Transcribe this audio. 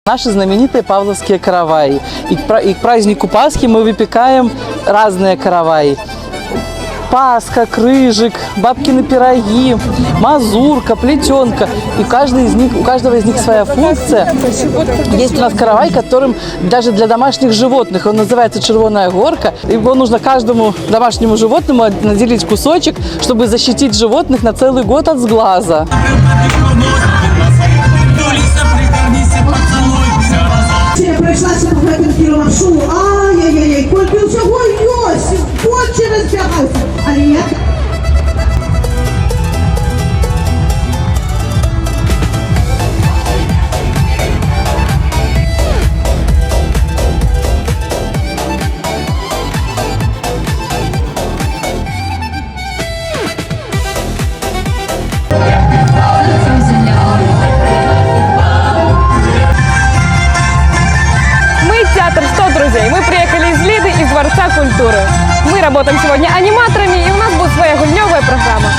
Наши знаменитые павловские караваи. И к празднику Пасхи мы выпекаем разные караваи. Пасха, крыжик, бабкины пироги, мазурка, плетенка. И у каждого из них своя функция. Есть у нас каравай, которым даже для домашних животных, он называется червоная горка. Его нужно каждому домашнему животному наделить кусочек, чтобы защитить животных на целый год от сглаза. Я пройшлася фотографував шоу. Ай-яй-яй, кольки всього йосі, очі розбігаються. Але я... Театр 100, друзей. Мы приехали из Лиды, из Дворца культуры. Мы работаем сегодня аниматорами, и у нас будет своя гульневая программа.